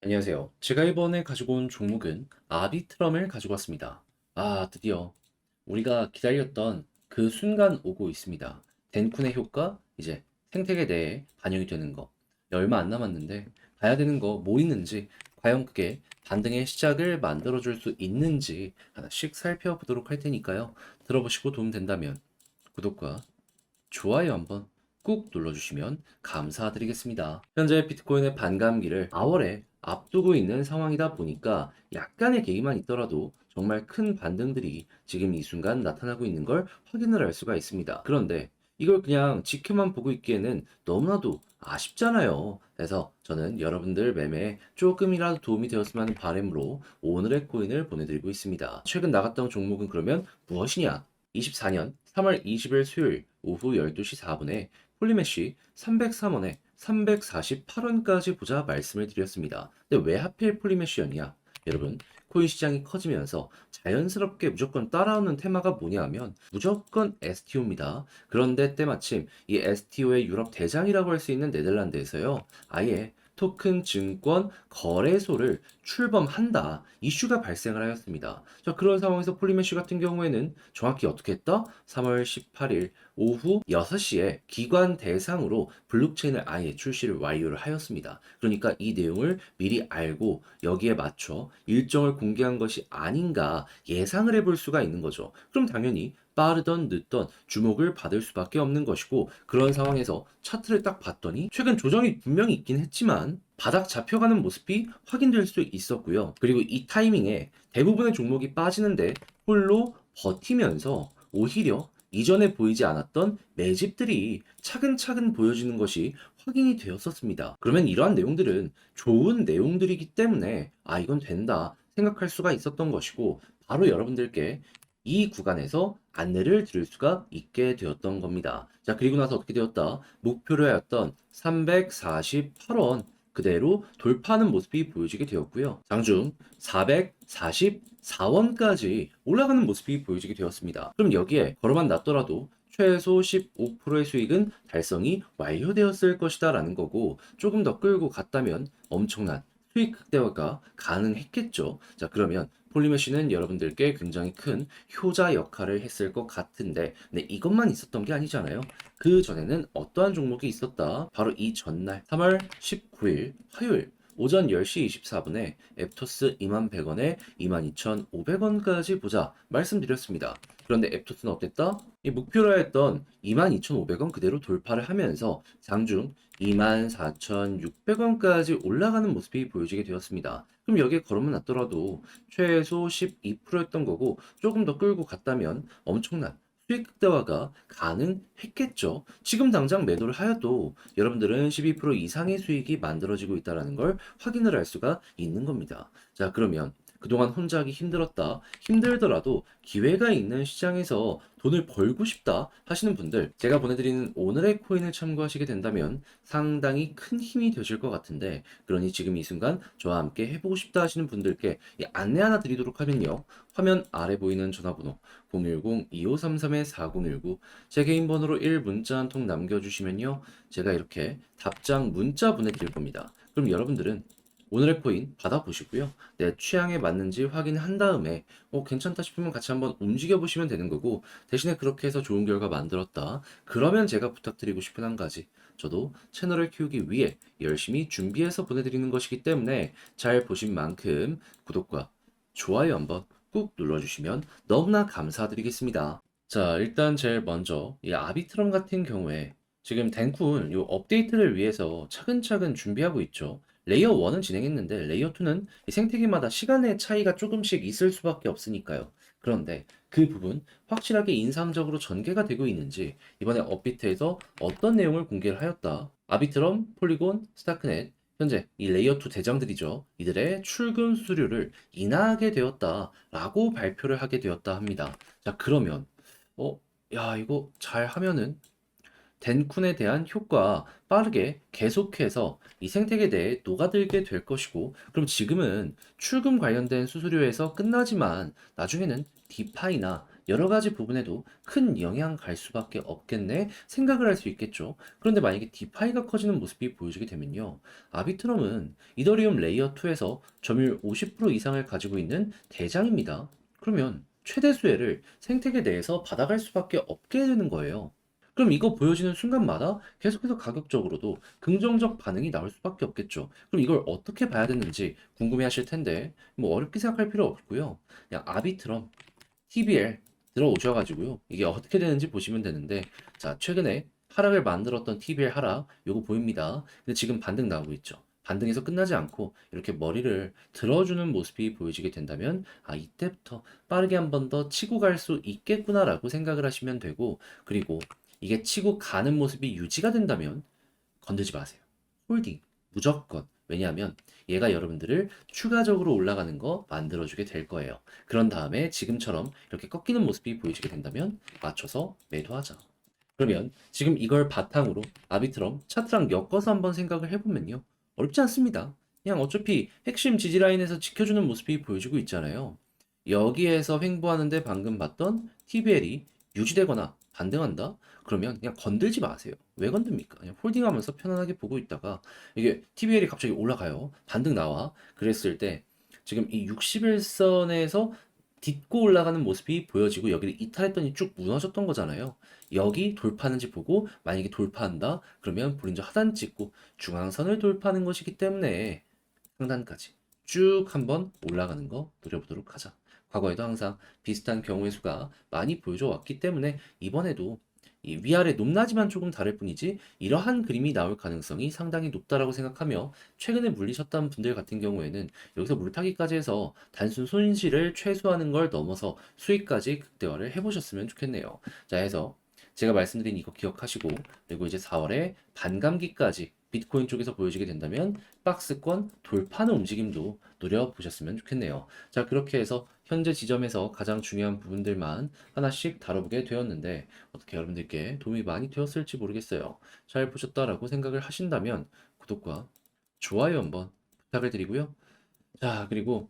안녕하세요. 제가 이번에 가지고 온 종목은 아비트럼을 가지고 왔습니다. 드디어 우리가 기다렸던 그 순간 오고 있습니다. 덴쿤의 효과, 이제 생태계 내에 반영이 되는 거. 얼마 안 남았는데 봐야 되는 거 뭐 있는지, 과연 그게 반등의 시작을 만들어줄 수 있는지 하나씩 살펴보도록 할 테니까요. 들어보시고 도움 된다면 구독과 좋아요 한번 꾹 눌러주시면 감사드리겠습니다. 현재 비트코인의 반감기를 4월에 앞두고 있는 상황이다 보니까 약간의 계기만 있더라도 정말 큰 반등들이 지금 이 순간 나타나고 있는 걸 확인을 할 수가 있습니다. 그런데 이걸 그냥 지켜만 보고 있기에는 너무나도 아쉽잖아요. 그래서 저는 여러분들 매매에 조금이라도 도움이 되었으면 하는 바람으로 오늘의 코인을 보내드리고 있습니다. 최근 나갔던 종목은 그러면 무엇이냐? 24년 3월 20일 수요일 오후 12시 4분에 폴리메쉬 303원에 348원까지 보자 말씀을 드렸습니다. 근데 왜 하필 폴리메쉬였냐? 여러분, 코인 시장이 커지면서 자연스럽게 무조건 따라오는 테마가 뭐냐 하면 무조건 STO입니다. 그런데 때마침 이 STO의 유럽 대장이라고 할 수 있는 네덜란드에서요. 아예 토큰 증권 거래소를 출범한다 이슈가 발생을 하였습니다. 자, 그런 상황에서 폴리메쉬 같은 경우에는 정확히 어떻게 했다? 3월 18일 오후 6시에 기관 대상으로 블록체인을 아예 출시를 완료를 하였습니다. 그러니까 이 내용을 미리 알고 여기에 맞춰 일정을 공개한 것이 아닌가 예상을 해볼 수가 있는 거죠. 그럼 당연히 빠르던 늦던 주목을 받을 수밖에 없는 것이고, 그런 상황에서 차트를 딱 봤더니 최근 조정이 분명히 있긴 했지만 바닥 잡혀가는 모습이 확인될 수 있었고요. 그리고 이 타이밍에 대부분의 종목이 빠지는데 홀로 버티면서 오히려 이전에 보이지 않았던 매집들이 차근차근 보여지는 것이 확인이 되었었습니다. 그러면 이러한 내용들은 좋은 내용들이기 때문에 이건 된다 생각할 수가 있었던 것이고, 바로 여러분들께 이 구간에서 안내를 드릴 수가 있게 되었던 겁니다. 자, 그리고 나서 어떻게 되었다? 목표로 하였던 348원 그대로 돌파하는 모습이 보여지게 되었고요. 장중 444원까지 올라가는 모습이 보여지게 되었습니다. 그럼 여기에 걸어만 놨더라도 최소 15%의 수익은 달성이 완료되었을 것이다 라는 거고, 조금 더 끌고 갔다면 엄청난 수익 극대화가 가능했겠죠. 자, 그러면 폴리메쉬는 여러분들께 굉장히 큰 효자 역할을 했을 것 같은데, 근데 이것만 있었던 게 아니잖아요. 그 전에는 어떠한 종목이 있었다? 바로 이 전날 3월 19일 화요일 오전 10시 24분에 앱토스 2100원에 22,500원까지 보자 말씀드렸습니다. 그런데 앱토스는 어땠다? 이 목표로 했던 22,500원 그대로 돌파를 하면서 장중 24,600원까지 올라가는 모습이 보여지게 되었습니다. 그럼 여기에 걸으면 놨더라도 최소 12%였던 거고, 조금 더 끌고 갔다면 엄청난 수익 극대화가 가능했겠죠. 지금 당장 매도를 하여도 여러분들은 12% 이상의 수익이 만들어지고 있다는 걸 확인을 할 수가 있는 겁니다. 자, 그러면 그동안 혼자 하기 힘들었다, 힘들더라도 기회가 있는 시장에서 돈을 벌고 싶다 하시는 분들, 제가 보내드리는 오늘의 코인을 참고하시게 된다면 상당히 큰 힘이 되실 것 같은데, 그러니 지금 이 순간 저와 함께 해보고 싶다 하시는 분들께 이 안내 하나 드리도록 하면요. 화면 아래 보이는 전화번호 010-2533-4019, 제 개인 번호로 1 문자 한 통 남겨주시면요. 제가 이렇게 답장 문자 보내드릴 겁니다. 그럼 여러분들은 오늘의 코인 받아보시고요. 내 취향에 맞는지 확인한 다음에 괜찮다 싶으면 같이 한번 움직여 보시면 되는 거고, 대신에 그렇게 해서 좋은 결과 만들었다, 그러면 제가 부탁드리고 싶은 한 가지, 저도 채널을 키우기 위해 열심히 준비해서 보내드리는 것이기 때문에 잘 보신 만큼 구독과 좋아요 한번 꾹 눌러주시면 너무나 감사드리겠습니다. 자, 일단 제일 먼저 이 아비트럼 같은 경우에 지금 덴쿤 요 업데이트를 위해서 차근차근 준비하고 있죠. 레이어 1은 진행했는데 레이어 2는 이 생태계마다 시간의 차이가 조금씩 있을 수밖에 없으니까요. 그런데 그 부분 확실하게 인상적으로 전개가 되고 있는지 이번에 업비트에서 어떤 내용을 공개를 하였다. 아비트럼, 폴리곤, 스타크넷, 현재 이 레이어 2 대장들이죠. 이들의 출금 수수료를 인하하게 되었다라고 발표를 하게 되었다 합니다. 자, 그러면 어, 야, 이거 잘 하면은 덴쿤에 대한 효과 빠르게 계속해서 이 생태계에 대해 녹아들게 될 것이고, 그럼 지금은 출금 관련된 수수료에서 끝나지만 나중에는 디파이나 여러 가지 부분에도 큰 영향 갈 수밖에 없겠네 생각을 할 수 있겠죠. 그런데 만약에 디파이가 커지는 모습이 보여지게 되면요. 아비트럼은 이더리움 레이어 2에서 점유율 50% 이상을 가지고 있는 대장입니다. 그러면 최대 수혜를 생태계 내에서 받아갈 수밖에 없게 되는 거예요. 그럼 이거 보여지는 순간마다 계속해서 가격적으로도 긍정적 반응이 나올 수밖에 없겠죠. 그럼 이걸 어떻게 봐야 되는지 궁금해 하실 텐데, 뭐 어렵게 생각할 필요 없고요. 그냥 아비트럼, TBL 들어오셔가지고요. 이게 어떻게 되는지 보시면 되는데, 자, 최근에 하락을 만들었던 TBL 하락, 요거 보입니다. 근데 지금 반등 나오고 있죠. 반등에서 끝나지 않고 이렇게 머리를 들어주는 모습이 보여지게 된다면, 아, 이때부터 빠르게 한 번 더 치고 갈 수 있겠구나라고 생각을 하시면 되고, 그리고 이게 치고 가는 모습이 유지가 된다면 건들지 마세요. 홀딩. 무조건. 왜냐하면 얘가 여러분들을 추가적으로 올라가는 거 만들어주게 될 거예요. 그런 다음에 지금처럼 이렇게 꺾이는 모습이 보이시게 된다면 맞춰서 매도하자. 그러면 지금 이걸 바탕으로 아비트럼 차트랑 엮어서 한번 생각을 해보면요. 어렵지 않습니다. 그냥 어차피 핵심 지지 라인에서 지켜주는 모습이 보여지고 있잖아요. 여기에서 횡보하는데 방금 봤던 TBL이 유지되거나 반등한다? 그러면 그냥 건들지 마세요. 왜 건듭니까? 그냥 홀딩하면서 편안하게 보고 있다가 이게 TBL이 갑자기 올라가요. 반등 나와. 그랬을 때 지금 이 60일선에서 딛고 올라가는 모습이 보여지고 여기를 이탈했더니 쭉 무너졌던 거잖아요. 여기 돌파하는지 보고 만약에 돌파한다 그러면 볼린저 하단 찍고 중앙선을 돌파하는 것이기 때문에 상단까지 쭉 한번 올라가는 거 노려보도록 하자. 과거에도 항상 비슷한 경우의 수가 많이 보여줘 왔기 때문에 이번에도 이 위아래 높낮이만 조금 다를 뿐이지 이러한 그림이 나올 가능성이 상당히 높다라고 생각하며 최근에 물리셨던 분들 같은 경우에는 여기서 물타기까지 해서 단순 손실을 최소화하는 걸 넘어서 수익까지 극대화를 해보셨으면 좋겠네요. 자, 해서 제가 말씀드린 이거 기억하시고 그리고 이제 4월에 반감기까지 비트코인 쪽에서 보여지게 된다면 박스권 돌파하는 움직임도 노려보셨으면 좋겠네요. 자, 그렇게 해서 현재 지점에서 가장 중요한 부분들만 하나씩 다뤄보게 되었는데 어떻게 여러분들께 도움이 많이 되었을지 모르겠어요. 잘 보셨다라고 생각을 하신다면 구독과 좋아요 한번 부탁을 드리고요. 자, 그리고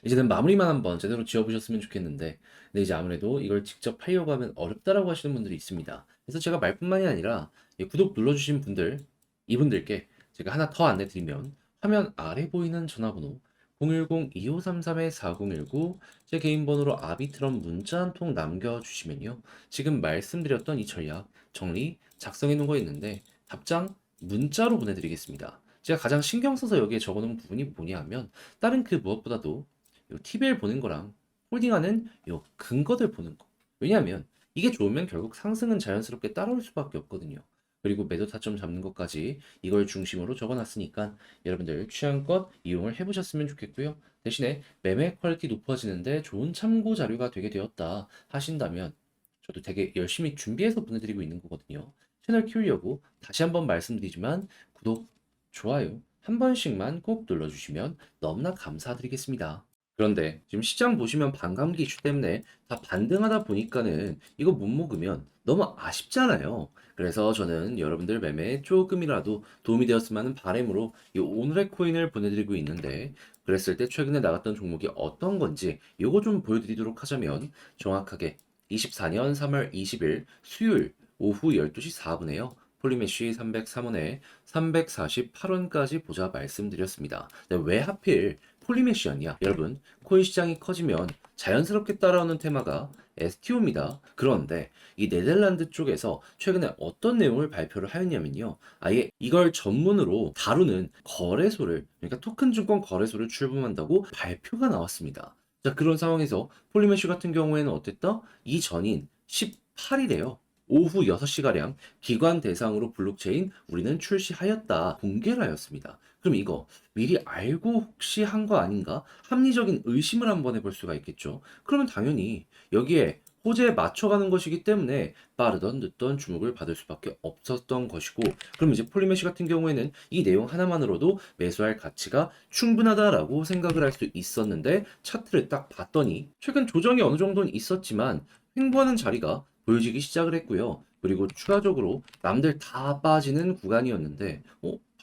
이제는 마무리만 한번 제대로 지어보셨으면 좋겠는데, 근데 이제 아무래도 이걸 직접 하려고 하면 어렵다라고 하시는 분들이 있습니다. 그래서 제가 말뿐만이 아니라 이 구독 눌러주신 분들, 이분들께 제가 하나 더 안내 드리면 화면 아래 보이는 전화번호 010-2533-4019 제 개인 번호로 아비트럼 문자 한 통 남겨주시면요. 지금 말씀드렸던 이 전략 정리 작성해 놓은 거 있는데 답장 문자로 보내드리겠습니다. 제가 가장 신경 써서 여기에 적어놓은 부분이 뭐냐 하면 다른 그 무엇보다도 요 TBL 보는 거랑 홀딩하는 요 근거들 보는 거. 왜냐하면 이게 좋으면 결국 상승은 자연스럽게 따라올 수밖에 없거든요. 그리고 매도 타점 잡는 것까지 이걸 중심으로 적어놨으니까 여러분들 취향껏 이용을 해보셨으면 좋겠고요. 대신에 매매 퀄리티 높아지는데 좋은 참고 자료가 되게 되었다 하신다면 저도 되게 열심히 준비해서 보내드리고 있는 거거든요. 채널 키우려고 다시 한번 말씀드리지만 구독, 좋아요 한 번씩만 꼭 눌러주시면 너무나 감사드리겠습니다. 그런데 지금 시장 보시면 반감기 이슈 때문에 다 반등하다 보니까는 이거 못 먹으면 너무 아쉽잖아요. 그래서 저는 여러분들 매매에 조금이라도 도움이 되었으면 하는 바람으로 이 오늘의 코인을 보내드리고 있는데 그랬을 때 최근에 나갔던 종목이 어떤 건지 요거 좀 보여드리도록 하자면 정확하게 24년 3월 20일 수요일 오후 12시 4분에요. 폴리메쉬 303원에 348원까지 보자 말씀드렸습니다. 근데 왜 하필 폴리메쉬였냐? 여러분, 코인 시장이 커지면 자연스럽게 따라오는 테마가 STO입니다. 그런데 이 네덜란드 쪽에서 최근에 어떤 내용을 발표를 하였냐면요. 아예 이걸 전문으로 다루는 거래소를, 그러니까 토큰 증권 거래소를 출범한다고 발표가 나왔습니다. 자, 그런 상황에서 폴리메쉬 같은 경우에는 어땠다? 이 전인 18일에요. 오후 6시가량 기관 대상으로 블록체인 우리는 출시하였다 공개를 하였습니다. 그럼 이거 미리 알고 혹시 한 거 아닌가? 합리적인 의심을 한번 해볼 수가 있겠죠. 그러면 당연히 여기에 호재에 맞춰가는 것이기 때문에 빠르던 늦던 주목을 받을 수밖에 없었던 것이고 그럼 이제 폴리메시 같은 경우에는 이 내용 하나만으로도 매수할 가치가 충분하다라고 생각을 할 수 있었는데 차트를 딱 봤더니 최근 조정이 어느 정도는 있었지만 횡보하는 자리가 보여지기 시작을 했고요. 그리고 추가적으로 남들 다 빠지는 구간이었는데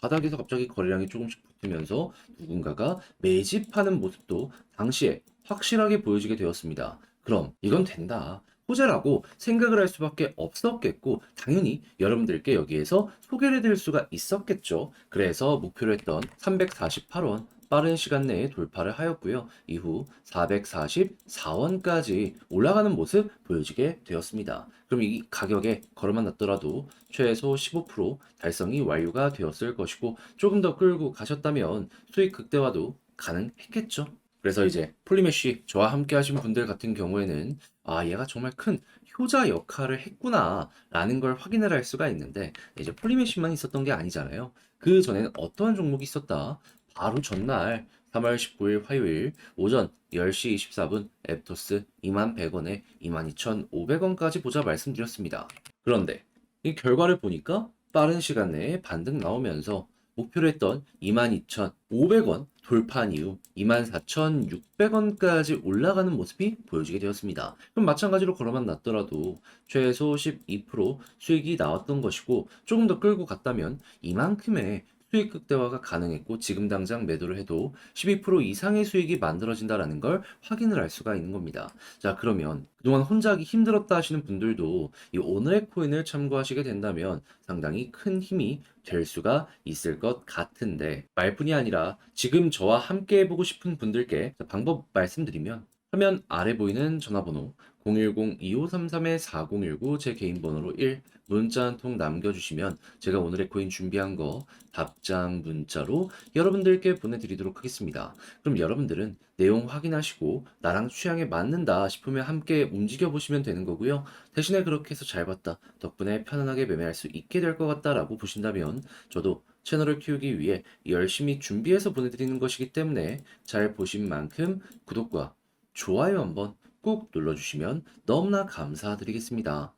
바닥에서 갑자기 거래량이 조금씩 붙으면서 누군가가 매집하는 모습도 당시에 확실하게 보여지게 되었습니다. 그럼 이건 된다. 호재라고 생각을 할 수밖에 없었겠고, 당연히 여러분들께 여기에서 소개를 해드릴 수가 있었겠죠. 그래서 목표로 했던 348원 빠른 시간 내에 돌파를 하였고요. 이후 444원까지 올라가는 모습 보여지게 되었습니다. 그럼 이 가격에 걸어만 놨더라도 최소 15% 달성이 완료가 되었을 것이고, 조금 더 끌고 가셨다면 수익 극대화도 가능했겠죠. 그래서 이제 폴리메쉬 저와 함께 하신 분들 같은 경우에는 얘가 정말 큰 효자 역할을 했구나라는 걸 확인을 할 수가 있는데, 이제 폴리메쉬만 있었던 게 아니잖아요. 그 전에는 어떠한 종목이 있었다. 바로 전날 3월 19일 화요일 오전 10시 24분 앱토스 21,100원에 22,500원까지 보자 말씀드렸습니다. 그런데 이 결과를 보니까 빠른 시간 내에 반등 나오면서 목표로 했던 22,500원 돌파한 이후 24,600원까지 올라가는 모습이 보여지게 되었습니다. 그럼 마찬가지로 걸어만 놨더라도 최소 12% 수익이 나왔던 것이고, 조금 더 끌고 갔다면 이만큼의 수익 극대화가 가능했고, 지금 당장 매도를 해도 12% 이상의 수익이 만들어진다라는 걸 확인을 할 수가 있는 겁니다. 자, 그러면 그동안 혼자 하기 힘들었다 하시는 분들도 이 오늘의 코인을 참고하시게 된다면 상당히 큰 힘이 될 수가 있을 것 같은데, 말뿐이 아니라 지금 저와 함께 해보고 싶은 분들께 방법 말씀드리면, 화면 아래 보이는 전화번호 010-2533-4019 제 개인 번호로 1 문자 한 통 남겨주시면 제가 오늘의 코인 준비한 거 답장 문자로 여러분들께 보내드리도록 하겠습니다. 그럼 여러분들은 내용 확인하시고 나랑 취향에 맞는다 싶으면 함께 움직여 보시면 되는 거고요. 대신에 그렇게 해서 잘 봤다, 덕분에 편안하게 매매할 수 있게 될 것 같다라고 보신다면 저도 채널을 키우기 위해 열심히 준비해서 보내드리는 것이기 때문에 잘 보신 만큼 구독과 좋아요 한번 꾹 눌러주시면 너무나 감사드리겠습니다.